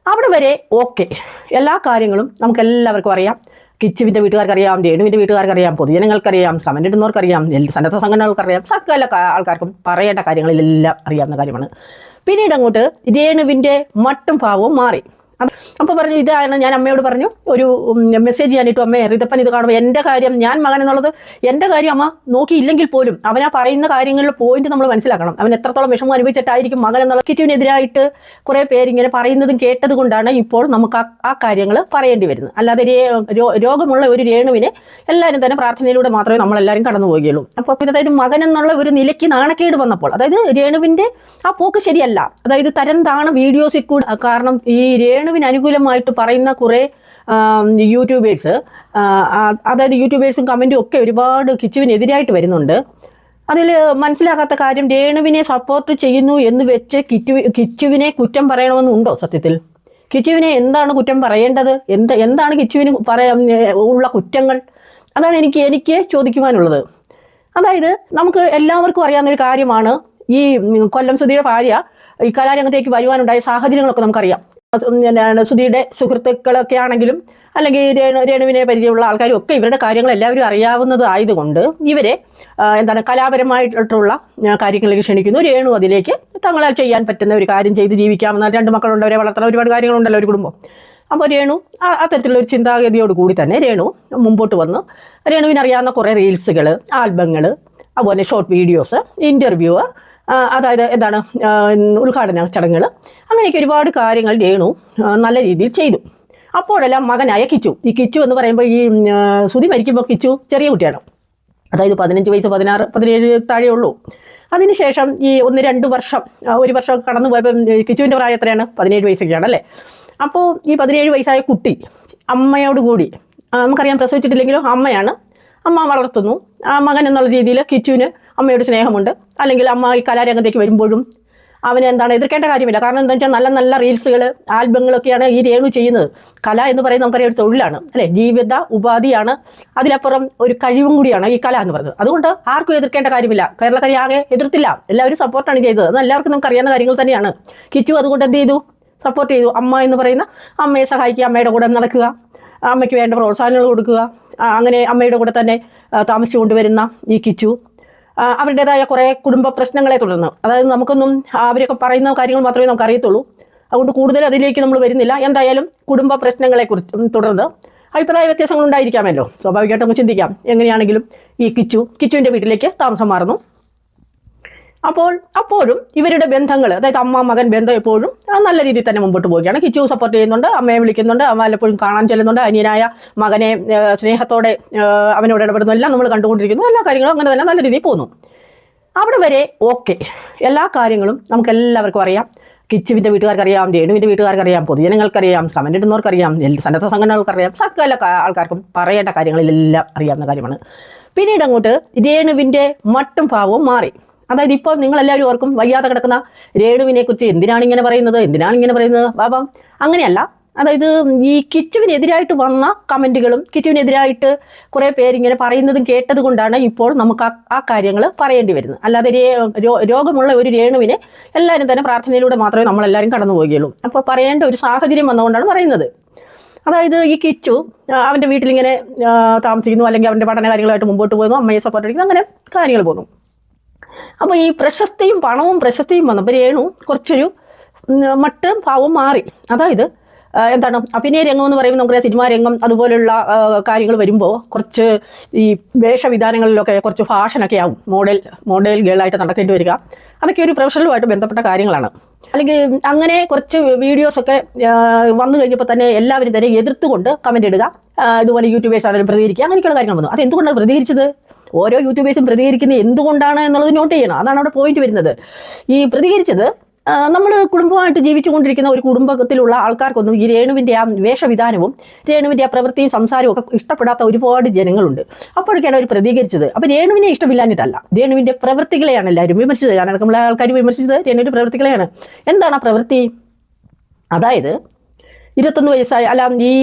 അവിടെ വരെ ഓക്കെ, എല്ലാ കാര്യങ്ങളും നമുക്ക് എല്ലാവർക്കും അറിയാം. കിച്ചുവിൻ്റെ വീട്ടുകാർക്കറിയാം, രേണുവിൻ്റെ വീട്ടുകാർക്കറിയാം, പൊതുജനങ്ങൾക്കറിയാം, കമൻ്റ് ഇടുന്നവർക്കറിയാം, സന്നദ്ധ സംഘടനകൾക്കറിയാം, സകല ആൾക്കാർക്കും പറയേണ്ട കാര്യങ്ങളിലെല്ലാം അറിയാവുന്ന കാര്യമാണ്. പിന്നീട് അങ്ങോട്ട് രേണുവിൻ്റെ മട്ടും ഭാവവും മാറി. അപ്പോൾ പറഞ്ഞു, ഇതാണ് ഞാൻ അമ്മയോട് പറഞ്ഞു, ഒരു മെസ്സേജ് ചെയ്യാനിട്ടു, അമ്മേ റിതപ്പൻ ഇത് കാണുമ്പോൾ എൻ്റെ കാര്യം, ഞാൻ മകൻ എന്നുള്ളത് എൻ്റെ കാര്യം അമ്മ നോക്കിയില്ലെങ്കിൽ പോലും അവൻ ആ പറയുന്ന കാര്യങ്ങളിൽ പോയിന്റ് നമ്മൾ മനസ്സിലാക്കണം. അവൻ എത്രത്തോളം വിഷമം അനുഭവിച്ചിട്ടായിരിക്കും മകൻ എന്നുള്ള. കിച്ചുവിനെതിരായിട്ട് കുറേ പേരിങ്ങനെ പറയുന്നതും കേട്ടത് കൊണ്ടാണ് ഇപ്പോൾ നമുക്ക് ആ കാര്യങ്ങൾ പറയേണ്ടി വരുന്നത്. അല്ലാതെ രോഗമുള്ള ഒരു രേണുവിനെ എല്ലാവരും തന്നെ പ്രാർത്ഥനയിലൂടെ മാത്രമേ നമ്മളെല്ലാവരും കടന്നു പോവുകയുള്ളൂ. അപ്പോൾ അതായത് മകൻ എന്നുള്ള ഒരു നിലയ്ക്ക് നാണക്കേട് വന്നപ്പോൾ, അതായത് രേണുവിൻ്റെ ആ പോക്ക് ശരിയല്ല, അതായത് തരം താണ വീഡിയോസിൽ കൂടെ. കാരണം ഈ രേണുവിന് അനുകൂലമായിട്ട് പറയുന്ന കുറേ യൂട്യൂബേഴ്സ്, അതായത് യൂട്യൂബേഴ്സും കമൻറ്റും ഒക്കെ ഒരുപാട് കിച്ചുവിനെതിരായിട്ട് വരുന്നുണ്ട്. അതിൽ മനസ്സിലാക്കാത്ത കാര്യം, രേണുവിനെ സപ്പോർട്ട് ചെയ്യുന്നു എന്ന് വെച്ച് കിച്ചുവിനെ കുറ്റം പറയണമെന്നുണ്ടോ? സത്യത്തിൽ കിച്ചുവിനെ എന്താണ് കുറ്റം പറയേണ്ടത്? എന്താണ് കിച്ചുവിന് ഉള്ള കുറ്റങ്ങൾ? അതാണ് എനിക്ക് ചോദിക്കുവാനുള്ളത്. അതായത് നമുക്ക് എല്ലാവർക്കും അറിയാവുന്ന ഒരു കാര്യമാണ്, ഈ കൊല്ലം സുധിയുടെ ഭാര്യ ഈ കലാരംഗത്തേക്ക് വരുവാനുണ്ടായ സാഹചര്യങ്ങളൊക്കെ നമുക്കറിയാം. സുധിയുടെ സുഹൃത്തുക്കളൊക്കെ ആണെങ്കിലും അല്ലെങ്കിൽ രേണുവിനെ പരിചയമുള്ള ആൾക്കാരും ഒക്കെ ഇവരുടെ കാര്യങ്ങൾ എല്ലാവരും അറിയാവുന്നതായതുകൊണ്ട് ഇവരെ കലാപരമായിട്ടുള്ള കാര്യങ്ങളിലേക്ക് ക്ഷണിക്കുന്നു. രേണു അതിലേക്ക് തങ്ങളാൽ ചെയ്യാൻ പറ്റുന്ന ഒരു കാര്യം ചെയ്ത് ജീവിക്കാമെന്ന, 2 മക്കളുണ്ടവരെ വളർത്തുന്ന ഒരുപാട് കാര്യങ്ങളുണ്ടല്ലോ ഒരു കുടുംബം. അപ്പോൾ രേണു അത്തരത്തിലുള്ള ഒരു ചിന്താഗതിയോട് കൂടി തന്നെ രേണു മുമ്പോട്ട് വന്ന് രേണുവിനറിയാവുന്ന കുറേ റീൽസുകൾ, ആൽബങ്ങൾ, അതുപോലെ ഷോർട്ട് വീഡിയോസ്, ഇൻ്റർവ്യൂ, അതായത് ഉദ്ഘാടന ചടങ്ങുകൾ, അങ്ങനെയൊക്കെ ഒരുപാട് കാര്യങ്ങൾ രേണു നല്ല രീതിയിൽ ചെയ്തു. അപ്പോഴെല്ലാം മകനായ കിച്ചു, ഈ കിച്ചു എന്ന് പറയുമ്പോൾ ഈ സുധി മരിക്കുമ്പോൾ കിച്ചു ചെറിയ കുട്ടിയാണ്, അതായത് 15 വയസ്സ് 16 17 താഴെ ഉള്ളൂ. അതിനുശേഷം ഈ 1-2 വർഷം, ഒരു വർഷം കടന്നു പോയപ്പോൾ കിച്ചുവിൻ്റെ പ്രായം എത്രയാണ്? 17 വയസ്സൊക്കെയാണ് അല്ലേ. അപ്പോൾ ഈ 17 വയസ്സായ കുട്ടി അമ്മയോടുകൂടി, നമുക്കറിയാം പ്രസവിച്ചിട്ടില്ലെങ്കിലും അമ്മയാണ്, അമ്മ വളർത്തുന്നു. ആ മകൻ എന്നുള്ള രീതിയിൽ കിച്ചുവിന് അമ്മയോട് സ്നേഹമുണ്ട്. അല്ലെങ്കിൽ അമ്മ ഈ കലാരംഗത്തേക്ക് വരുമ്പോഴും അവന് എതിർക്കേണ്ട കാര്യമില്ല. കാരണം എന്താ വെച്ചാൽ നല്ല നല്ല റീൽസുകൾ, ആൽബങ്ങളൊക്കെയാണ് ഈ രേണു ചെയ്യുന്നത്. കല എന്ന് പറയുന്നത് നമുക്കറിയാം ഒരു തൊഴിലാണ് അല്ലേ, ജീവിത ഉപാധിയാണ്, അതിലപ്പുറം ഒരു കഴിവും കൂടിയാണ് ഈ കല എന്ന് പറയുന്നത്. അതുകൊണ്ട് ആർക്കും എതിർക്കേണ്ട കാര്യമില്ല. കേരളക്കര ആകെ എതിർത്തില്ല, എല്ലാവരും സപ്പോർട്ടാണ് ചെയ്തത്. അത് എല്ലാവർക്കും നമുക്ക് അറിയാവുന്ന കാര്യങ്ങൾ തന്നെയാണ്. കിച്ചു അതുകൊണ്ട് എന്ത് ചെയ്തു? സപ്പോർട്ട് ചെയ്തു. അമ്മ എന്ന് പറയുന്ന അമ്മയെ സഹായിക്കുക, അമ്മയുടെ കൂടെ നടക്കുക, അമ്മയ്ക്ക് വേണ്ട പ്രോത്സാഹനങ്ങൾ കൊടുക്കുക. അങ്ങനെ അമ്മയുടെ കൂടെ തന്നെ താമസിച്ചു കൊണ്ടുവരുന്ന ഈ കിച്ചു അവരുടേതായ കുറേ കുടുംബ പ്രശ്നങ്ങളെ തുടർന്ന്, അതായത് നമുക്കൊന്നും അവരൊക്കെ പറയുന്ന കാര്യങ്ങൾ മാത്രമേ നമുക്ക് അറിയത്തുള്ളൂ, അതുകൊണ്ട് കൂടുതൽ അതിലേക്ക് നമ്മൾ വരുന്നില്ല. എന്തായാലും കുടുംബ പ്രശ്നങ്ങളെക്കുറിച്ച് തുടർന്ന് അഭിപ്രായ വ്യത്യാസങ്ങൾ ഉണ്ടായിരിക്കാമല്ലോ, സ്വാഭാവികമായിട്ട് നമുക്ക് ചിന്തിക്കാം. എങ്ങനെയാണെങ്കിലും ഈ കിച്ചുവിൻ്റെ വീട്ടിലേക്ക് താമസം മാറുന്നു. അപ്പോഴും ഇവരുടെ ബന്ധങ്ങൾ, അതായത് അമ്മ മകൻ ബന്ധം എപ്പോഴും നല്ല രീതിയിൽ തന്നെ മുമ്പോട്ട് പോവുകയാണ്. കിച്ചു സപ്പോർട്ട് ചെയ്യുന്നുണ്ട്, അമ്മയെ വിളിക്കുന്നുണ്ട്, അമ്മ എപ്പോഴും കാണാൻ ചെല്ലുന്നുണ്ട്, അനിയനായ മകനെ സ്നേഹത്തോടെ അവനോട് ഇടപെടുന്നു, എല്ലാം നമ്മൾ കണ്ടുകൊണ്ടിരിക്കുന്നു. എല്ലാ കാര്യങ്ങളും അങ്ങനെ തന്നെ നല്ല രീതിയിൽ പോകുന്നു. അവിടെ വരെ ഓക്കെ, എല്ലാ കാര്യങ്ങളും നമുക്ക് എല്ലാവർക്കും അറിയാം. കിച്ചുവിൻ്റെ വീട്ടുകാർക്കറിയാം, രേണുവിൻ്റെ വീട്ടുകാർക്കറിയാം, പൊതുജനങ്ങൾക്കറിയാം, കമൻ്റ് ഇടുന്നവർക്കറിയാം, സന്നദ്ധ സംഘടനകൾക്കറിയാം, സകല ആൾക്കാർക്കും പറയേണ്ട കാര്യങ്ങളിലെല്ലാം അറിയാവുന്ന കാര്യമാണ്. പിന്നീട് അങ്ങോട്ട് രേണുവിൻ്റെ മട്ടും ഭാവവും മാറി. അതായത് ഇപ്പോൾ നിങ്ങളെല്ലാവരും ഓർക്കും, വയ്യാതെ കിടക്കുന്ന രേണുവിനെ കുറിച്ച് എന്തിനാണ് ഇങ്ങനെ പറയുന്നത് ബാബം, അങ്ങനെയല്ല. അതായത് ഈ കിച്ചുവിനെതിരായിട്ട് വന്ന കമൻറ്റുകളും കിച്ചുവിനെതിരായിട്ട് കുറേ പേരിങ്ങനെ പറയുന്നതും കേട്ടത് കൊണ്ടാണ് ഇപ്പോൾ നമുക്ക് ആ കാര്യങ്ങൾ പറയേണ്ടി വരുന്നത്. അല്ലാതെ രോഗമുള്ള ഒരു രേണുവിനെ എല്ലാവരും തന്നെ പ്രാർത്ഥനയിലൂടെ മാത്രമേ നമ്മളെല്ലാവരും കടന്നു പോവുകയുള്ളൂ. അപ്പോൾ പറയേണ്ട ഒരു സാഹചര്യം വന്നുകൊണ്ടാണ് പറയുന്നത്. അതായത് ഈ കിച്ചു അവൻ്റെ വീട്ടിലിങ്ങനെ താമസിക്കുന്നു, അല്ലെങ്കിൽ അവൻ്റെ പഠന കാര്യങ്ങളായിട്ട് മുമ്പോട്ട് പോകുന്നു, അമ്മയെ സപ്പോർട്ട് അടിക്കുന്നു, അങ്ങനെ കാര്യങ്ങൾ പോകുന്നു. അപ്പോൾ ഈ പ്രശസ്തിയും പണവും പ്രശസ്തിയും വന്നപ്പോൾ രേണു കുറച്ചൊരു മട്ടും ഭാവവും മാറി. അതായത് അഭിനയ രംഗം എന്ന് പറയുമ്പോൾ നമുക്കറിയാം, സിനിമാ രംഗം അതുപോലുള്ള കാര്യങ്ങൾ വരുമ്പോൾ കുറച്ച് ഈ വേഷവിധാനങ്ങളിലൊക്കെ കുറച്ച് ഫാഷനൊക്കെ ആവും, മോഡൽ ഗേളായിട്ട് നടക്കേണ്ടി വരിക. അതൊക്കെ ഒരു പ്രൊഫഷണലുമായിട്ട് ബന്ധപ്പെട്ട കാര്യങ്ങളാണ്. അല്ലെങ്കിൽ അങ്ങനെ കുറച്ച് വീഡിയോസൊക്കെ വന്നു കഴിഞ്ഞപ്പോൾ തന്നെ എല്ലാവരും തന്നെ എതിർത്തുകൊണ്ട് കമൻ്റ് ഇടുക, ഇതുപോലെ യൂട്യൂബേഴ്സ് ആണെങ്കിലും പ്രതികരിക്കുക, അങ്ങനെയൊക്കെയുള്ള കാര്യങ്ങൾ വന്നു. അത് എന്തുകൊണ്ടാണ് പ്രതികരിച്ചത്? ഓരോ യൂട്യൂബേഴ്സും പ്രതികരിക്കുന്നത് എന്തുകൊണ്ടാണ് എന്നുള്ളത് നോട്ട് ചെയ്യണം. അതാണ് അവിടെ പോയിന്റ് വരുന്നത്. ഈ പ്രതികരിച്ചത് നമ്മൾ കുടുംബമായിട്ട് ജീവിച്ചുകൊണ്ടിരിക്കുന്ന ഒരു കുടുംബത്തിലുള്ള ആൾക്കാർക്കൊന്നും ഈ രേണുവിൻ്റെ ആ വേഷവിധാനവും രേണുവിൻ്റെ ആ പ്രവൃത്തിയും സംസാരവും ഒക്കെ ഇഷ്ടപ്പെടാത്ത ഒരുപാട് ജനങ്ങളുണ്ട്. അപ്പോഴൊക്കെയാണ് അവർ പ്രതികരിച്ചത്. അപ്പോൾ രേണുവിനെ ഇഷ്ടമില്ലാഞ്ഞിട്ടല്ല, രേണുവിൻ്റെ പ്രവൃത്തികളെയാണ് എല്ലാവരും വിമർശിച്ചത്. കാരണം നമ്മളെ ആൾക്കാർ വിമർശിച്ചത് രേണുവിൻ്റെ പ്രവൃത്തികളെയാണ്. എന്താണ് ആ പ്രവൃത്തി? അതായത് 21 വയസ്സായ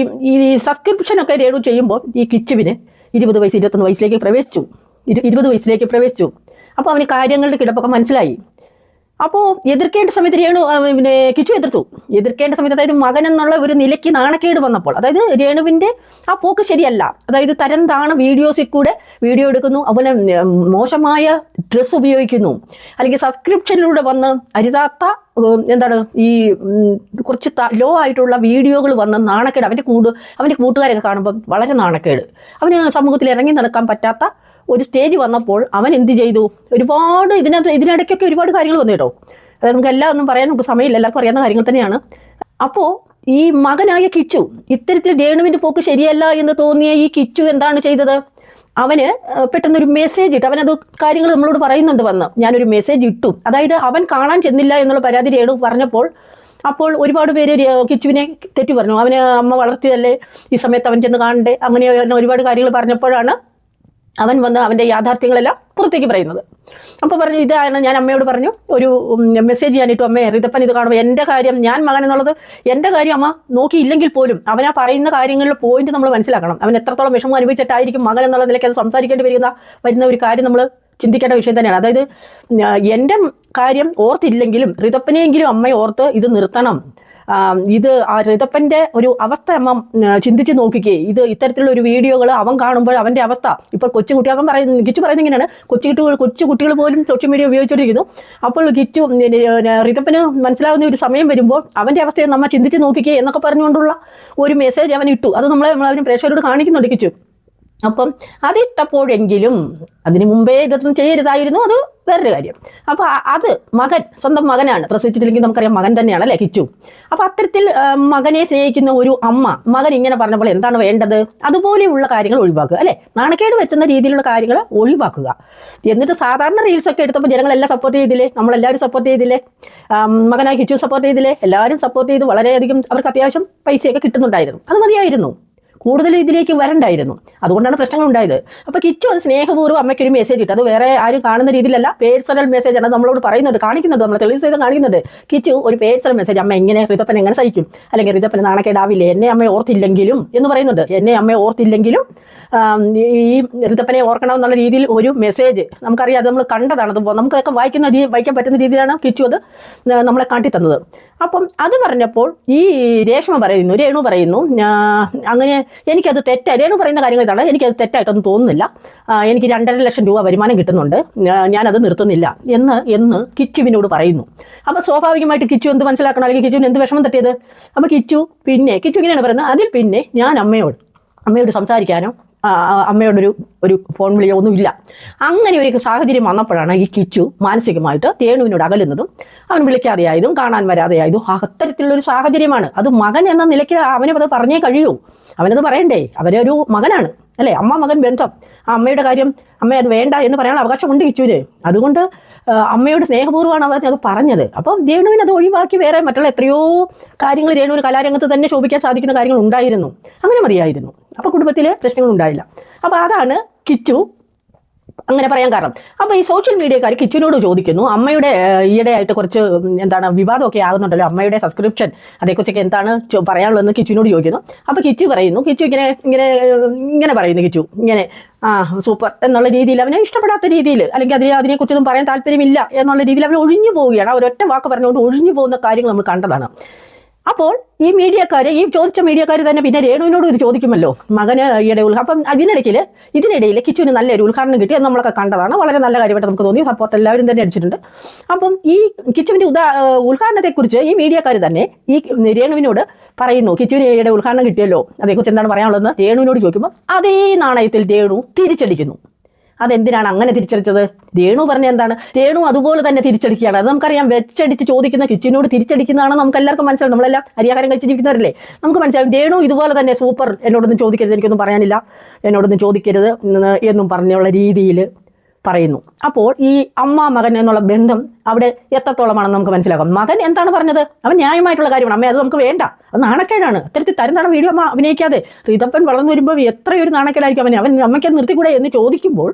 ഈ സബ്സ്ക്രിപ്ഷനൊക്കെ രേണു ചെയ്യുമ്പോൾ ഈ കിച്ചുവിന് 20 വയസ്സ് 21 വയസ്സിലേക്ക് പ്രവേശിച്ചു. 20 വയസ്സിലേക്ക് പ്രവേശിച്ചു. അപ്പോൾ അവന് കാര്യങ്ങളുടെ കിടപ്പൊക്കെ മനസ്സിലായി. അപ്പോൾ എതിർക്കേണ്ട സമയത്ത് രേണു പിന്നെ കിച്ചു എതിർക്കേണ്ട സമയത്ത്, അതായത് മകൻ എന്നുള്ള ഒരു നിലയ്ക്ക് നാണക്കേട് വന്നപ്പോൾ, അതായത് രേണുവിൻ്റെ ആ പോക്ക് ശരിയല്ല, അതായത് തരം താണ വീഡിയോസിൽ കൂടെ വീഡിയോ എടുക്കുന്നു, അതുപോലെ മോശമായ ഡ്രസ്സ് ഉപയോഗിക്കുന്നു, അല്ലെങ്കിൽ സബ്സ്ക്രിപ്ഷനിലൂടെ വന്ന് അരുതാത്ത എന്താണ് ഈ കുറച്ച് ലോ ആയിട്ടുള്ള വീഡിയോകൾ വന്ന് നാണക്കേട്, അവൻ്റെ കൂട്ടുകാരൊക്കെ കാണുമ്പം വളരെ നാണക്കേട്, അവന് സമൂഹത്തിൽ ഇറങ്ങി നടക്കാൻ പറ്റാത്ത ഒരു സ്റ്റേജ് വന്നപ്പോൾ അവൻ എന്ത് ചെയ്തു? ഒരുപാട് ഇതിനിടയ്ക്കൊക്കെ ഒരുപാട് കാര്യങ്ങൾ വന്നു കേട്ടോ. അതായത് നമുക്ക് എല്ലാം ഒന്നും പറയാൻ നമുക്ക് സമയമില്ല, എല്ലാവർക്കും അറിയാവുന്ന കാര്യങ്ങൾ തന്നെയാണ്. അപ്പോൾ ഈ മകനായ കിച്ചു ഇത്തരത്തിൽ രേണുവിൻ്റെ പോക്ക് ശരിയല്ല എന്ന് തോന്നിയ ഈ കിച്ചു എന്താണ് ചെയ്തത്? അവന് പെട്ടെന്നൊരു മെസ്സേജ് ഇട്ടു. അവനത് കാര്യങ്ങൾ നമ്മളോട് പറയുന്നുണ്ട് വന്ന്, ഞാനൊരു മെസ്സേജ് ഇട്ടു. അതായത് അവൻ കാണാൻ ചെന്നില്ല എന്നുള്ള പരാതി രേണു പറഞ്ഞപ്പോൾ അപ്പോൾ ഒരുപാട് പേര് കിച്ചുവിനെ തെറ്റി പറഞ്ഞു. അവന് അമ്മ വളർത്തിയതല്ലേ, ഈ സമയത്ത് അവൻ ചെന്ന് കാണണ്ടേ, അങ്ങനെ ഒരുപാട് കാര്യങ്ങൾ പറഞ്ഞപ്പോഴാണ് അവൻ വന്ന് അവൻ്റെ യാഥാർത്ഥ്യങ്ങളെല്ലാം പുറത്തേക്ക് പറയുന്നത്. അപ്പോൾ പറഞ്ഞു, ഇതാണ് ഞാൻ അമ്മയോട് പറഞ്ഞു, ഒരു മെസ്സേജ് ഞാനിട്ടു, അമ്മേ റിതപ്പൻ ഇത് കാണുമ്പോൾ എൻ്റെ കാര്യം, ഞാൻ മകൻ എന്നുള്ളത് എൻ്റെ കാര്യം അമ്മ നോക്കിയില്ലെങ്കിൽ പോലും അവനാ പറയുന്ന കാര്യങ്ങളിൽ പോയിന്റ് നമ്മൾ മനസ്സിലാക്കണം. അവൻ എത്രത്തോളം വിഷമം അനുഭവിച്ചിട്ടായിരിക്കും മകൻ എന്നുള്ള നിലയ്ക്ക് അത് സംസാരിക്കേണ്ടി വരുന്ന ഒരു കാര്യം നമ്മൾ ചിന്തിക്കേണ്ട വിഷയം തന്നെയാണ്. അതായത് എൻ്റെ കാര്യം ഓർത്തില്ലെങ്കിലും റിതപ്പനെയെങ്കിലും അമ്മയെ ഓർത്ത് ഇത് നിർത്തണം. ഇത് ആ റിതപ്പൻ്റെ ഒരു അവസ്ഥ അമ്മ ചിന്തിച്ച് നോക്കിക്കേ. ഇത്തരത്തിലുള്ള ഒരു വീഡിയോകൾ അവൻ കാണുമ്പോൾ അവൻ്റെ അവസ്ഥ, ഇപ്പോൾ കിച്ചു പറയുന്നത് ഇങ്ങനെയാണ്, കൊച്ചു കുട്ടികൾ പോലും സോഷ്യൽ മീഡിയ ഉപയോഗിച്ചുകൊണ്ടിരിക്കുന്നു. അപ്പോൾ റിതപ്പന് മനസ്സിലാകുന്ന ഒരു സമയം വരുമ്പോൾ അവൻ്റെ അവസ്ഥയെ നമ്മ ചിന്തിച്ച് നോക്കിക്കേ എന്നൊക്കെ പറഞ്ഞുകൊണ്ടുള്ള ഒരു മെസ്സേജ് അവൻ ഇട്ടു. അത് നമ്മളവരും പ്രേക്ഷകരോട് കാണിക്കുന്നുണ്ട് കിച്ചു. അപ്പം അതിട്ടപ്പോഴെങ്കിലും അതിന് മുമ്പേ ഇതൊന്നും ചെയ്യരുതായിരുന്നു, അത് വേറൊരു കാര്യം. അപ്പോൾ അത് സ്വന്തം മകനാണ്, പ്രസവിച്ചിട്ടില്ലെങ്കിൽ നമുക്കറിയാം മകൻ തന്നെയാണ് അല്ലേ കിച്ചു. അപ്പോൾ അത്തരത്തിൽ മകനെ സ്നേഹിക്കുന്ന ഒരു അമ്മ മകൻ ഇങ്ങനെ പറഞ്ഞപ്പോൾ എന്താണ് വേണ്ടത്? അതുപോലെയുള്ള കാര്യങ്ങൾ ഒഴിവാക്കുക അല്ലേ, നാണക്കേട് വരുത്തുന്ന രീതിയിലുള്ള കാര്യങ്ങൾ ഒഴിവാക്കുക. എന്നിട്ട് സാധാരണ റീൽസൊക്കെ എടുത്തപ്പോൾ ജനങ്ങളെല്ലാം സപ്പോർട്ട് ചെയ്തില്ലേ, നമ്മളെല്ലാവരും സപ്പോർട്ട് ചെയ്തില്ലേ, മകനായി കിച്ചു സപ്പോർട്ട് ചെയ്തില്ലേ, എല്ലാവരും സപ്പോർട്ട് ചെയ്ത് വളരെയധികം അവർക്ക് അത്യാവശ്യം പൈസയൊക്കെ കിട്ടുന്നുണ്ടായിരുന്നു. അത് മതിയായിരുന്നു, കൂടുതൽ ഇതിലേക്ക് വരണ്ടായിരുന്നു. അതുകൊണ്ടാണ് പ്രശ്നങ്ങൾ ഉണ്ടായത്. അപ്പോൾ കിച്ചു അത് സ്നേഹപൂർവ്വം അമ്മയ്ക്കൊരു മെസ്സേജ് ഇട്ട്, അത് വേറെ ആരും കാണുന്ന രീതിയിലല്ല, പേഴ്സണൽ മെസ്സേജാണ് നമ്മളോട് പറയുന്നുണ്ട്, കാണിക്കുന്നുണ്ട്, നമ്മൾ തെളിവ് ചെയ്ത് കാണിക്കുന്നുണ്ട്. കിച്ചു ഒരു പേഴ്സണൽ മെസ്സേജ്, അമ്മ എങ്ങനെ റിതപ്പൻ എങ്ങനെ സഹിക്കും, അല്ലെങ്കിൽ റിതപ്പൻ നാണക്കേടാവില്ലേ, എന്നെ അമ്മയെ ഓർത്തില്ലെങ്കിലും എന്ന് പറയുന്നുണ്ട്. എന്നെ അമ്മയെ ഓർത്തില്ലെങ്കിലും ഈ റിതപ്പനെ ഓർക്കണം എന്നുള്ള രീതിയിൽ ഒരു മെസ്സേജ് നമുക്കറിയാം, അത് നമ്മൾ കണ്ടതാണ്, അത് നമുക്കൊക്കെ വായിക്കാൻ പറ്റുന്ന രീതിയിലാണ് കിച്ചു അത് നമ്മളെ കാട്ടിത്തന്നത്. അപ്പം അത് പറഞ്ഞപ്പോൾ ഈ രേണു പറയുന്നു അങ്ങനെ എനിക്കത് രേണു പറയുന്ന കാര്യങ്ങൾ ഇതാണ്, എനിക്കത് തെറ്റായിട്ടൊന്നും തോന്നുന്നില്ല, എനിക്ക് 2.5 ലക്ഷം രൂപ വരുമാനം കിട്ടുന്നുണ്ട്, ഞാനത് നിർത്തുന്നില്ല എന്ന് കിച്ചുവിനോട് പറയുന്നു. അപ്പോൾ സ്വാഭാവികമായിട്ട് കിച്ചു എന്ത് മനസ്സിലാക്കണം, അല്ലെങ്കിൽ കിച്ചുവിന് എന്ത് വിഷമം തട്ടിയത്? അപ്പോൾ കിച്ചു ഇങ്ങനെയാണ് പറയുന്നത്, അതിൽ പിന്നെ ഞാൻ അമ്മയോട് സംസാരിക്കാനോ അമ്മയോടൊരു ഫോൺ വിളിയോ ഒന്നുമില്ല. അങ്ങനെ ഒരു സാഹചര്യം വന്നപ്പോഴാണ് ഈ കിച്ചു മാനസികമായിട്ട് രേണുവിനോട് അകലുന്നതും അവൻ വിളിക്കാതെയായതും കാണാൻ വരാതെയായതും. അത്തരത്തിലുള്ളൊരു സാഹചര്യമാണ്. അത് മകൻ എന്ന നിലയ്ക്ക് അവനത് പറഞ്ഞേ കഴിയൂ, അവനത് പറയണ്ടേ, അവരൊരു മകനാണ് അല്ലേ, അമ്മ മകൻ ബന്ധം. ആ അമ്മയുടെ കാര്യം അമ്മ അത് വേണ്ട എന്ന് പറയാനുള്ള അവകാശമുണ്ട് കിച്ചുവിന്. അതുകൊണ്ട് അമ്മയോട് സ്നേഹപൂർവ്വമാണ് അവർ അത് പറഞ്ഞത്. അപ്പോൾ രേണുവിന് അത് ഒഴിവാക്കി വേറെ മറ്റുള്ള എത്രയോ കാര്യങ്ങൾ രേണുവിന് കലാരംഗത്ത് തന്നെ ശോഭിക്കാൻ സാധിക്കുന്ന കാര്യങ്ങൾ ഉണ്ടായിരുന്നു. അങ്ങനെ മതിയായിരുന്നു. അപ്പോൾ കുടുംബത്തിൽ പ്രശ്നങ്ങൾ ഉണ്ടായില്ല. അപ്പോൾ അതാണ് കിച്ചു അങ്ങനെ പറയാൻ കാരണം. അപ്പോൾ ഈ സോഷ്യൽ മീഡിയക്കാർ കിച്ചുവിനോട് ചോദിക്കുന്നു, അമ്മയുടെ ഈയിടെയായിട്ട് കുറച്ച് വിവാദമൊക്കെ ആകുന്നുണ്ടല്ലോ, അമ്മയുടെ സബ്സ്ക്രിപ്ഷൻ അതേക്കുറിച്ചൊക്കെ എന്താണ് പറയാനുള്ളതെന്ന് കിച്ചുവിനോട് ചോദിക്കുന്നു. അപ്പോൾ കിച്ചു ഇങ്ങനെ പറയുന്നു, കിച്ചു ഇങ്ങനെ സൂപ്പർ എന്നുള്ള രീതിയിൽ, അവനെ ഇഷ്ടപ്പെടാത്ത രീതിയിൽ, അല്ലെങ്കിൽ അതിനെക്കുറിച്ചൊന്നും പറയാൻ താല്പര്യമില്ല എന്നുള്ള രീതിയിൽ അവൻ ഒഴിഞ്ഞു പോവുകയാണ്. ഒരൊറ്റ വാക്ക് പറഞ്ഞുകൊണ്ട് ഒഴിഞ്ഞു പോകുന്ന കാര്യങ്ങൾ നമ്മൾ കണ്ടതാണ്. അപ്പോൾ ഈ ചോദിച്ച മീഡിയക്കാർ തന്നെ പിന്നെ രേണുവിനോട് ഇത് ചോദിക്കുമല്ലോ, മകന് ഈയിടെ അപ്പം ഇതിനിടയിൽ കിച്ചുവിന് നല്ലൊരു ഉദ്ഘാടനം കിട്ടി, അത് നമ്മളൊക്കെ കണ്ടതാണ്. വളരെ നല്ല കാര്യമായിട്ട് നമുക്ക് തോന്നി, സപ്പോർട്ട് എല്ലാവരും തന്നെ അടിച്ചിട്ടുണ്ട്. അപ്പം ഈ കിച്ചുവിൻ്റെ ഉദ്ഘാടനത്തെക്കുറിച്ച് ഈ മീഡിയക്കാർ തന്നെ ഈ രേണുവിനോട് പറയുന്നു, കിച്ചുവിന് ഈയിടെ ഉദ്ഘാടനം കിട്ടിയല്ലോ, അതേക്കുറിച്ച് എന്താണ് പറയാനുള്ളതെന്ന് രേണുവിനോട് ചോദിക്കുമ്പോൾ അതേ നാണയത്തിൽ രേണു തിരിച്ചടിക്കുന്നു. അതെന്തിനാണ് അങ്ങനെ തിരിച്ചടിച്ചത്? രേണു പറഞ്ഞ എന്താണ്? രേണു അതുപോലെ തന്നെ തിരിച്ചടിക്കുകയാണ്. അത് നമുക്കറിയാം, വെച്ചടിച്ച് ചോദിക്കുന്ന കിച്ചുവിനോട് തിരിച്ചടിക്കുന്നതാണ് നമുക്ക് എല്ലാവർക്കും മനസ്സിലാവും. നമ്മളെല്ലാം അരിയാഹാരം കഴിച്ചിരിക്കുന്നവരല്ലേ, നമുക്ക് മനസ്സിലാവും. രേണു ഇതുപോലെ തന്നെ സൂപ്പർ, എന്നോടൊന്നും ചോദിക്കരുത്, എനിക്കൊന്നും പറയാനില്ല, എന്നോടൊന്നും ചോദിക്കരുത് എന്നും പറഞ്ഞുള്ള രീതിയിൽ പറയുന്നു. അപ്പോൾ ഈ അമ്മ മകൻ എന്നുള്ള ബന്ധം അവിടെ എത്രത്തോളമാണെന്ന് നമുക്ക് മനസ്സിലാക്കാം. മകൻ എന്താണ് പറഞ്ഞത്? അവൻ ന്യായമായിട്ടുള്ള കാര്യമാണ്. അമ്മ അത് നമുക്ക് വേണ്ട, അത് നാണക്കേടാണ്. അത്തരത്തിൽ തരം വീഡിയോ അമ്മ അഭിനയിക്കാതെ റിതപ്പൻ വളർന്നു വരുമ്പോൾ എത്രയൊരു നാണക്കേടായിരിക്കും അവൻ അമ്മയ്ക്ക് നിർത്തിക്കൂടെ എന്ന് ചോദിക്കുമ്പോൾ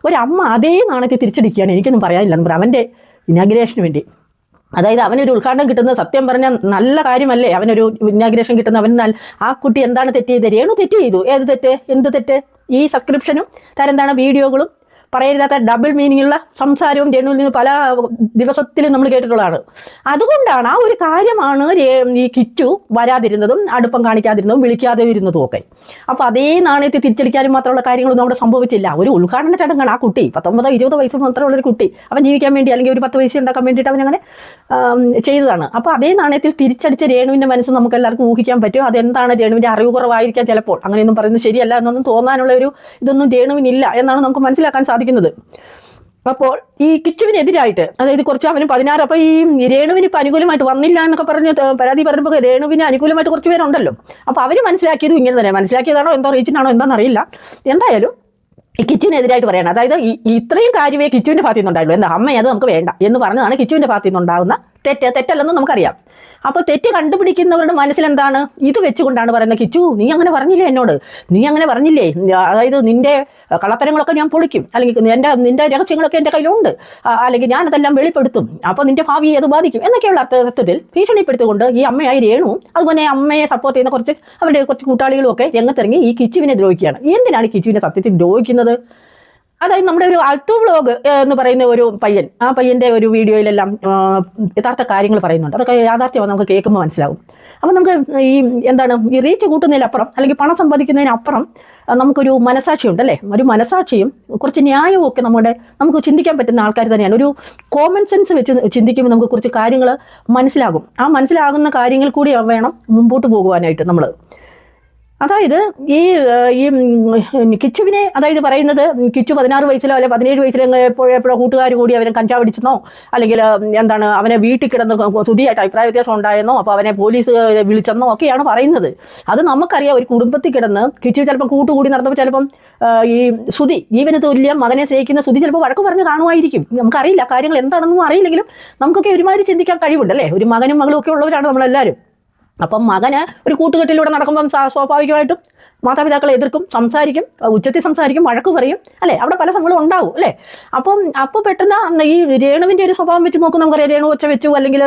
ഒരമ്മ അതേ നാണയത്തെ തിരിച്ചടിക്കുകയാണ്. എനിക്കൊന്നും പറയാനില്ല എന്ന് പറയാം, അവൻ്റെ ഇനാഗ്രേഷന് വേണ്ടി. അതായത് അവനൊരു ഉദ്ഘാടനം കിട്ടുന്നത് സത്യം പറഞ്ഞാൽ നല്ല കാര്യമല്ലേ, അവനൊരു ഇനാഗ്രേഷൻ കിട്ടുന്ന ആ കുട്ടി എന്താണ് തെറ്റ് ചെയ്തത്? രേണു തെറ്റ് ചെയ്തു. എന്ത് തെറ്റ്? ഈ സബ്സ്ക്രിപ്ഷനും വീഡിയോകളും പറയരുതാത്ത ഡബിൾ മീനിങ്ങുള്ള സംസാരവും രേണുവിൽ നിന്ന് പല ദിവസത്തിലും നമ്മൾ കേട്ടിട്ടുള്ളതാണ്. അതുകൊണ്ടാണ് ആ ഒരു കാര്യമാണ് ഈ കിച്ചു വരാതിരുന്നതും അടുപ്പം കാണിക്കാതിരുന്നതും വിളിക്കാതെ ഇരുന്നതും ഒക്കെ. അപ്പോൾ അതേ നാണയത്തിൽ തിരിച്ചടിക്കാനും മാത്രമുള്ള കാര്യങ്ങളൊന്നും അവിടെ സംഭവിച്ചില്ല. ഒരു ഉദ്ഘാടന ചടങ്ങാണ്. ആ കുട്ടി 19-20 വയസ്സ് മാത്രമുള്ളൊരു കുട്ടി, അവൻ ജീവിക്കാൻ വേണ്ടി അല്ലെങ്കിൽ ഒരു 10 പൈസ ഉണ്ടാക്കാൻ വേണ്ടിയിട്ട് അവനങ്ങനെ ചെയ്തതാണ്. അപ്പോൾ അതേ നാണയത്തിൽ തിരിച്ചടിച്ച രേണുവിൻ്റെ മനസ്സ് നമുക്ക് എല്ലാവർക്കും ഊഹിക്കാൻ പറ്റും. അതെന്താണ്, രേണുവിൻ്റെ അറിവ് കുറവായിരിക്കാം ചിലപ്പോൾ. അങ്ങനെയൊന്നും പറയുന്നത് ശരിയല്ല എന്നൊന്നും തോന്നാനുള്ള ഒരു ഇതൊന്നും രേണുവിനില്ല എന്നാണ് നമുക്ക് മനസ്സിലാക്കാൻ സാധിക്കുന്നത്. അപ്പോൾ ഈ കിച്ചുവിനെതിരായിട്ട്, അതായത് കുറച്ച് അവന് 16, അപ്പോൾ ഈ രേണുവിന് ഇപ്പം അനുകൂലമായിട്ട് വന്നില്ല എന്നൊക്കെ പറഞ്ഞ് പരാതി പറഞ്ഞപ്പോൾ രേണുവിന് അനുകൂലമായിട്ട് കുറച്ച് പേരുണ്ടല്ലോ. അപ്പോൾ അവർ മനസ്സിലാക്കിയതും ഇങ്ങനെ തന്നെ. മനസ്സിലാക്കിയതാണോ എന്തോ റീച്ചിനാണോ എന്താണെന്നറിയില്ല. എന്തായാലും ഈ കിച്ചുവിനെതിരായിട്ട് പറയണം. അതായത് ഇത്രയും കാര്യമേ കിച്ചുവിൻ്റെ ഭാഗത്തു നിന്നുണ്ടായുള്ളൂ. എന്താ അമ്മ അത് നമുക്ക് വേണ്ട എന്ന് പറഞ്ഞതാണ് കിച്ചുവിൻ്റെ ഭാഗത്തു നിന്നുണ്ടാകുന്ന തെറ്റല്ലെന്ന് നമുക്കറിയാം. അപ്പോൾ തെറ്റ് കണ്ടുപിടിക്കുന്നവരുടെ മനസ്സിലെന്താണ്, ഇത് വെച്ചുകൊണ്ടാണ് പറയുന്നത്, കിച്ചു നീ അങ്ങനെ പറഞ്ഞില്ലേ എന്നോട്, നീ അങ്ങനെ പറഞ്ഞില്ലേ, അതായത് നിൻ്റെ കള്ളത്തരങ്ങളൊക്കെ ഞാൻ പൊളിക്കും, അല്ലെങ്കിൽ നിൻ്റെ രഹസ്യങ്ങളൊക്കെ എൻ്റെ കയ്യിലുണ്ട്, അല്ലെങ്കിൽ ഞാനതെല്ലാം വെളിപ്പെടുത്തും, അപ്പോൾ നിൻ്റെ ഭാവിയെ അത് ബാധിക്കും എന്നൊക്കെയുള്ള അർത്ഥത്തിൽ ഭീഷണിപ്പെടുത്തിക്കൊണ്ട് ഈ അമ്മയായി രേണുവും അതുപോലെ അമ്മയെ സപ്പോർട്ട് ചെയ്യുന്ന അവരുടെ കുറച്ച് കൂട്ടാളികളും ഒക്കെ രംഗത്തിറങ്ങി ഈ കിച്ചുവിനെ ദ്രോഹിക്കുകയാണ്. എന്തിനാണ് കിച്ചുവിനെ സത്യത്തിൽ ദ്രോഹിക്കുന്നത്? അതായത് നമ്മുടെ ഒരു അൽത്തു വ്ലോഗ് എന്ന് പറയുന്ന ഒരു പയ്യൻ, ആ പയ്യൻ്റെ ഒരു വീഡിയോയിലെല്ലാം യഥാർത്ഥ കാര്യങ്ങൾ പറയുന്നുണ്ട്. അതൊക്കെ യാഥാർത്ഥ്യമാണ്, നമുക്ക് കേൾക്കുമ്പോൾ മനസ്സിലാവും. അപ്പോൾ നമുക്ക് ഈ റീച്ച് കൂട്ടുന്നതിനപ്പുറം അല്ലെങ്കിൽ പണം സമ്പാദിക്കുന്നതിനപ്പുറം നമുക്കൊരു മനസാക്ഷിയുണ്ട് അല്ലേ. ഒരു മനസാക്ഷിയും കുറച്ച് ന്യായവും ഒക്കെ നമുക്ക് ചിന്തിക്കാൻ പറ്റുന്ന ആൾക്കാർ തന്നെയാണ്. ഒരു കോമൺ സെൻസ് വെച്ച് ചിന്തിക്കുമ്പോൾ നമുക്ക് കുറച്ച് കാര്യങ്ങൾ മനസ്സിലാകും. ആ മനസ്സിലാകുന്ന കാര്യങ്ങൾ കൂടി വേണം മുമ്പോട്ട് പോകുവാനായിട്ട് നമ്മൾ. അതായത് ഈ കിച്ചുവിനെ, അതായത് പറയുന്നത് കിച്ചു 16 വയസ്സിലോ അല്ലെ 17 വയസ്സിലോ എപ്പോഴോ കൂട്ടുകാർ കൂടി അവനെ കഞ്ചാവടിച്ചെന്നോ, അല്ലെങ്കിൽ അവനെ വീട്ടിൽ കിടന്ന് സുധിയായിട്ട് അഭിപ്രായ വ്യത്യാസം ഉണ്ടായെന്നോ, അപ്പോൾ അവനെ പോലീസ് വിളിച്ചെന്നോ ഒക്കെയാണ് പറയുന്നത്. അത് നമുക്കറിയാം. ഒരു കുടുംബത്തിൽ കിടന്ന് കിച്ചു ചിലപ്പോൾ കൂട്ടുകൂടി നടന്നപ്പോൾ ചിലപ്പം ഈ സുധി, ജീവന് തുല്യം മകനെ സ്നേഹിക്കുന്ന സുധി ചിലപ്പോൾ വഴക്ക് പറഞ്ഞ് കാണുമായിരിക്കും. നമുക്കറിയില്ല, കാര്യങ്ങൾ എന്താണെന്നും അറിയില്ലെങ്കിലും നമുക്കൊക്കെ ഒരുമാതിരി ചിന്തിക്കാൻ കഴിവുണ്ടല്ലേ. ഒരു മകനും മകളും ഒക്കെ ഉള്ളവരാണ് നമ്മളെല്ലാവരും. അപ്പം മകന് ഒരു കൂട്ടുകെട്ടിലൂടെ നടക്കുമ്പം സ്വാഭാവികമായിട്ടും മാതാപിതാക്കളെ എതിർക്കും, സംസാരിക്കും, ഉച്ചത്തിൽ സംസാരിക്കും, വഴക്ക് പറയും അല്ലേ. അവിടെ പല സംഭവങ്ങളും ഉണ്ടാവും അല്ലേ. അപ്പോൾ പെട്ടെന്ന് ഈ രേണുവിൻ്റെ ഒരു സ്വഭാവം വെച്ച് നോക്കും. നമുക്കറിയാം, രേണു ഒച്ച വെച്ചു അല്ലെങ്കിൽ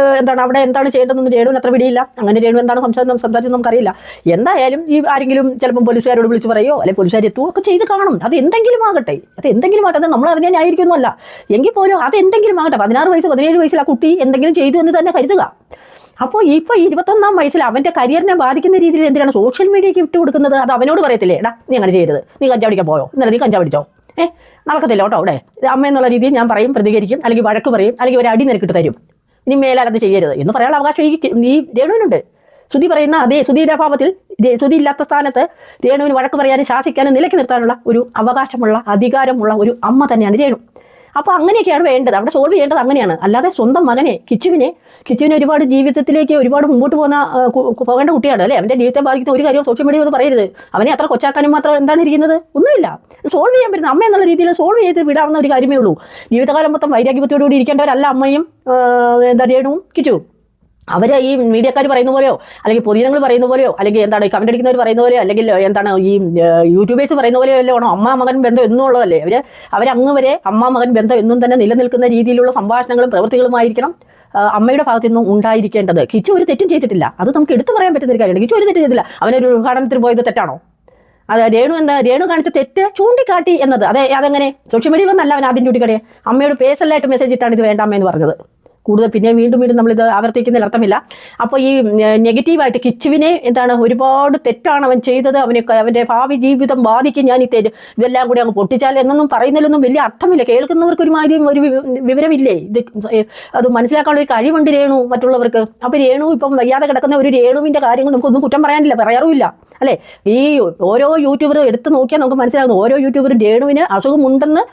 അവിടെ എന്താണ് ചെയ്യേണ്ടതെന്ന് രേണുവിന് അത്ര പിടിയില്ല. അങ്ങനെ രേണു എന്താണ് സംസാരിച്ചത് നമുക്കറിയില്ല. എന്തായാലും ഈ ആരെങ്കിലും ചിലപ്പം പോലീസുകാരോട് വിളിച്ച് പറയുമോ അല്ലെങ്കിൽ പോലീസുകാർ എത്തുകയോ ഒക്കെ ചെയ്ത് കാണും. അത് എന്തെങ്കിലും ആകട്ടെ, നമ്മൾ അതിനെ ന്യായീകരിക്കൊന്നുമല്ല. എങ്കിൽ പോലും അത് എന്തെങ്കിലും ആകട്ടെ. 16 വയസ്സ് 17 വയസ്സിൽ ആ കുട്ടി എന്തെങ്കിലും ചെയ്തു എന്ന് തന്നെ കരുതുക. അപ്പോൾ ഇപ്പോൾ 21-ാം വയസ്സിൽ അവൻ്റെ കരിയറിനെ ബാധിക്കുന്ന രീതിയിൽ എന്തിനാണ് സോഷ്യൽ മീഡിയയ്ക്ക് വിട്ടു കൊടുക്കുന്നത്? അത് അവനോട് പറയത്തില്ലേ, എടാ നീ അങ്ങനെ ചെയ്യരുത്, നീ കഞ്ചാവടിക്കാൻ പോയോ, ഇന്നലെ നീ കഞ്ചാവടിച്ചോ, നടക്കത്തില്ല കേട്ടോ അവിടെ അമ്മ എന്നുള്ള രീതിയിൽ ഞാൻ പറയും, പ്രതികരിക്കും, അല്ലെങ്കിൽ വഴക്ക് പറയും, അല്ലെങ്കിൽ ഒരു അടി നിനക്കിട്ട് തരും, ഇനി മേലാൽ അത് ചെയ്യരുത് എന്ന് പറയാനുള്ള അവകാശം ഈ രേണുവിനുണ്ട്. സുധി പറയുന്ന അതേ സുധിയുടെ അഭാവത്തിൽ, സുധി ഇല്ലാത്ത സ്ഥാനത്ത് രേണുവിന് വഴക്ക് പറയാനും ശാസിക്കാനും നിലയ്ക്ക് നിർത്താനുള്ള ഒരു അവകാശമുള്ള അധികാരമുള്ള ഒരു അമ്മ തന്നെയാണ് രേണു. അപ്പോൾ അങ്ങനെയൊക്കെയാണ് വേണ്ടത്. അവിടെ സോൾവ് ചെയ്യേണ്ടത് അങ്ങനെയാണ്. അല്ലാതെ സ്വന്തം മകനെ കിച്ചുവിനെ ഒരുപാട് ജീവിതത്തിലേക്ക് ഒരുപാട് മുമ്പോട്ട് പോകേണ്ട കുട്ടിയാണ് അല്ലേ. അവൻ്റെ ജീവിതത്തെ ബാധിക്കുന്ന ഒരു കാര്യവും സോഷ്യൽ മീഡിയ ഒന്ന് പറയരുത്. അവനെ അത്ര കൊച്ചാക്കാനും മാത്രം എന്താണ് ഇരിക്കുന്നത്? ഒന്നുമില്ല. സോൾവ് ചെയ്യാൻ പറ്റുന്ന അമ്മ എന്നുള്ള രീതിയിൽ സോൾവ് ചെയ്ത് വിടാവുന്ന ഒരു കാര്യമേ ഉള്ളൂ. ജീവിതകാലം മൊത്തം വൈരാഗ്യബുദ്ധിയോടുകൂടി ഇരിക്കേണ്ടവരല്ല അമ്മയും രേണുവും കിച്ചുവും. അവർ ഈ മീഡിയക്കാർ പറയുന്ന പോലെയോ അല്ലെങ്കിൽ പൊതുജനങ്ങൾ പറയുന്ന പോലെയോ അല്ലെങ്കിൽ കമന്റ് അടിക്കുന്നവർ പറയുന്ന പോലെയോ അല്ലെങ്കിൽ ഈ യൂട്യൂബേഴ്സ് പറയുന്ന പോലെയോ അല്ലേ വേണോ അമ്മ മകൻ ബന്ധം എന്നും ഉള്ളതല്ലേ. അവരങ്ങ് വരെ അമ്മ മകൻ ബന്ധം എന്നും തന്നെ നിലനിൽക്കുന്ന രീതിയിലുള്ള സംഭാഷണങ്ങളും പ്രവൃത്തികളുമായിരിക്കണം അമ്മയുടെ ഭാഗത്തു നിന്നും ഉണ്ടായിരിക്കേണ്ടത്. കിച്ചു ഒരു തെറ്റും ചെയ്തിട്ടില്ല. അത് നമുക്ക് എടുത്തു പറയാൻ പറ്റുന്ന ഒരു കാര്യമാണ്. കിച്ചു ഒരു തെറ്റ് ചെയ്തില്ല. അവനൊരു ഉദ്ഘാടനത്തിന് പോയത് തെറ്റാണോ? അത് രേണു കാണിച്ച തെറ്റ് ചൂണ്ടിക്കാട്ടി എന്നത് അതെങ്ങനെ സോഷ്യൽ മീഡിയ വന്നല്ല അവൻ ആദ്യം ചൂണ്ടിക്കാട്ടിയെ. അമ്മയോട് പേഴ്സണലായിട്ട് മെസ്സേജ് ഇട്ടാണ് ഇത് വേണ്ട അമ്മയെന്ന് പറഞ്ഞത്. കൂടുതൽ പിന്നെ വീണ്ടും നമ്മളിത് ആവർത്തിക്കുന്നതിൽ അർത്ഥമില്ല. അപ്പോൾ ഈ നെഗറ്റീവായിട്ട് കിച്ചുവിനെ ഒരുപാട് തെറ്റാണ് അവൻ ചെയ്തത്, അവൻ്റെ ഭാവി ജീവിതം ബാധിക്കും, ഞാൻ ഇതെല്ലാം കൂടി അങ്ങ് പൊട്ടിച്ചാൽ എന്നൊന്നും പറയുന്നതിലൊന്നും വലിയ അർത്ഥമില്ല. കേൾക്കുന്നവർക്ക് ഒരു വിവരമില്ലേ, അത് മനസ്സിലാക്കാനുള്ള ഒരു കഴിവുണ്ട് രേണു മറ്റുള്ളവർക്ക്. അപ്പോൾ രേണു ഇപ്പം വയ്യാതെ കിടക്കുന്ന ഒരു രേണുവിൻ്റെ കാര്യങ്ങൾ നമുക്കൊന്നും കുറ്റം പറയാനില്ല, പറയാറുമില്ല അല്ലേ. ഈ ഓരോ യൂട്യൂബറും എടുത്ത് നോക്കിയാൽ നമുക്ക് മനസ്സിലാകുന്നു, ഓരോ യൂട്യൂബറും രേണുവിന് അസുഖമുണ്ടെന്ന്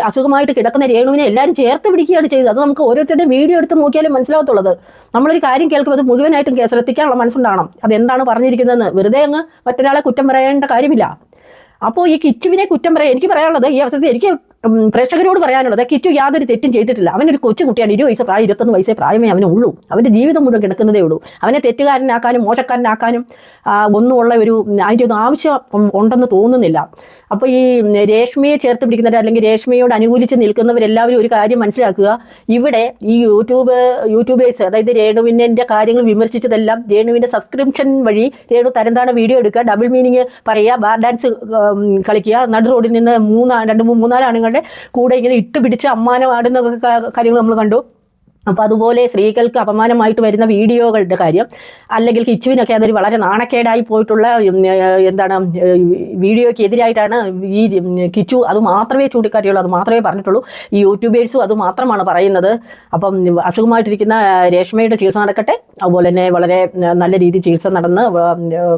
അസുഖമായിട്ട് കിടക്കുന്ന രേണുവിനെ എല്ലാവരും ചേർത്ത് പിടിക്കുകയാണ് ചെയ്തത്. അത് നമുക്ക് ഓരോരുത്തരുടെയും വീഡിയോ എടുത്ത് നോക്കിയാലും മനസ്സിലാകത്തുള്ളത്. നമ്മളൊരു കാര്യം കേൾക്കുമ്പോൾ അത് മുഴുവനായിട്ടും ശ്രദ്ധിക്കാനുള്ള മനസ്സുണ്ടാകണം. അതെന്താണ് പറഞ്ഞിരിക്കുന്നതെന്ന് വെറുതെ അങ്ങ് മറ്റൊരാളെ കുറ്റം പറയേണ്ട കാര്യമില്ല. അപ്പോൾ ഈ കിച്ചുവിനെ കുറ്റം പറയാൻ എനിക്ക് പറയാനുള്ളത്, ഈ അവസരത്തിൽ എനിക്ക് പ്രേക്ഷകരോട് പറയാനുള്ളത്, കിച്ചു യാതൊരു തെറ്റും ചെയ്തിട്ടില്ല. അവനൊരു കൊച്ചു കുട്ടിയാണ്. 20 വയസ്സ് പ്രായം, 21 വയസ്സേ പ്രായമേ അവനുള്ളൂ. അവൻ്റെ ജീവിതം മുഴുവൻ കിടക്കുന്നതേ ഉള്ളൂ. അവനെ തെറ്റുകാരനാക്കാനും മോശക്കാരനാക്കാനും അതിൻ്റെ ഒന്നും ആവശ്യം ഉണ്ടെന്ന് തോന്നുന്നില്ല. അപ്പോൾ ഈ രേഷ്മയെ ചേർത്ത് പിടിക്കുന്നവർ അല്ലെങ്കിൽ രേഷ്മയോട് അനുകൂലിച്ച് നിൽക്കുന്നവരെല്ലാവരും ഒരു കാര്യം മനസ്സിലാക്കുക. ഇവിടെ ഈ യൂട്യൂബേഴ്സ്, അതായത് രേണുവിൻ്റെ കാര്യങ്ങൾ വിമർശിച്ചതെല്ലാം രേണുവിൻ്റെ സബ്സ്ക്രിപ്ഷൻ വഴി രേണു തരംതാണ വീഡിയോ എടുക്കുക, ഡബിൾ മീനിങ് പറയുക, ബാർ ഡാൻസ് കളിക്കുക, നടു റോഡിൽ നിന്ന് മൂന്നാല് ആണുങ്ങളുടെ കൂടെ ഇങ്ങനെ ഇട്ടുപിടിച്ച് അമ്മാനമാടുന്ന കാര്യങ്ങൾ നമ്മൾ കണ്ടു. അപ്പോൾ അതുപോലെ സ്ത്രീകൾക്ക് അപമാനമായിട്ട് വരുന്ന വീഡിയോകളുടെ കാര്യം, അല്ലെങ്കിൽ കിച്ചുവിനൊക്കെ അതൊരു വളരെ നാണക്കേടായി പോയിട്ടുള്ള വീഡിയോയ്ക്ക് എതിരായിട്ടാണ് ഈ കിച്ചു അത് മാത്രമേ ചൂണ്ടിക്കാട്ടിയുള്ളൂ, അത് മാത്രമേ പറഞ്ഞിട്ടുള്ളൂ. ഈ യൂട്യൂബേഴ്സും അത് മാത്രമാണ് പറയുന്നത്. അപ്പം അസുഖമായിട്ടിരിക്കുന്ന രേഷ്മയുടെ ചികിത്സ നടക്കട്ടെ, അതുപോലെ തന്നെ വളരെ നല്ല രീതിയിൽ ചികിത്സ നടന്ന്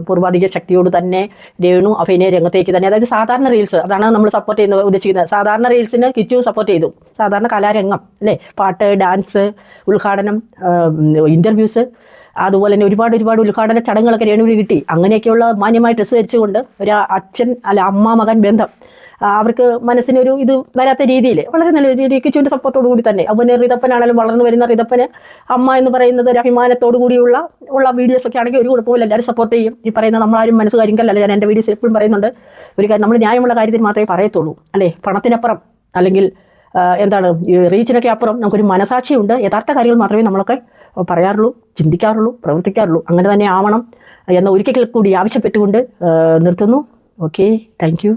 പൂർവാധിക ശക്തിയോട് തന്നെ രേണു അഭിനയ രംഗത്തേക്ക് തന്നെ, അതായത് സാധാരണ റീൽസ്, അതാണ് നമ്മൾ സപ്പോർട്ട് ചെയ്യുന്നത് ഉദ്ദേശിക്കുന്നത്. സാധാരണ റീൽസിന് കിച്ചു സപ്പോർട്ട് ചെയ്തു, സാധാരണ കലാരംഗം അല്ലേ, പാട്ട്, ഡാൻസ്, ഉദ്ഘാടനം, ഇൻ്റർവ്യൂസ്, അതുപോലെ തന്നെ ഒരുപാട് ഉദ്ഘാടന ചടങ്ങുകളൊക്കെ രേണുവിന് കിട്ടി. അങ്ങനെയൊക്കെയുള്ള മാന്യമായി ഡ്രസ്സ് ധരിച്ചുകൊണ്ട് ഒരു അച്ഛൻ അല്ല അമ്മ മകൻ ബന്ധം അവർക്ക് മനസ്സിനൊരു ഇത് വരാത്ത രീതിയിൽ വളരെ നല്ല രീതിയിൽ കിച്ചുവിൻ്റെ സപ്പോർട്ടോടു കൂടി തന്നെ. അതുപോലെ റിതപ്പനാണെങ്കിലും വളർന്നു വരുന്ന റിതപ്പന് അമ്മ എന്ന് പറയുന്നത് ഒരു അഭിമാനത്തോടു കൂടിയുള്ള വീഡിയോസൊക്കെ ആണെങ്കിൽ ഒരു കുഴപ്പമില്ല, എല്ലാവരും സപ്പോർട്ട് ചെയ്യും. ഈ പറയുന്ന നമ്മളാരും മനസ്സ് കാര്യങ്ങളല്ല, ഞാൻ എൻ്റെ വീഡിയോസ് എപ്പോഴും പറയുന്നുണ്ട്, ഒരു കാര്യം നമ്മൾ ന്യായമുള്ള കാര്യത്തിൽ മാത്രമേ പറയത്തുള്ളൂ അല്ലേ. പണത്തിനപ്പുറം അല്ലെങ്കിൽ റീച്ചിനൊക്കെ അപ്പുറം നമുക്കൊരു മനസാക്ഷിയുണ്ട്. യഥാർത്ഥ കാര്യങ്ങൾ മാത്രമേ നമ്മളൊക്കെ പറയാറുള്ളൂ, ചിന്തിക്കാറുള്ളൂ, പ്രവർത്തിക്കാറുള്ളൂ. അങ്ങനെ തന്നെ ആവണം എന്ന് ഒരിക്കൽ കൂടി ആവശ്യപ്പെട്ടുകൊണ്ട് നിർത്തുന്നു. Okay, thank you.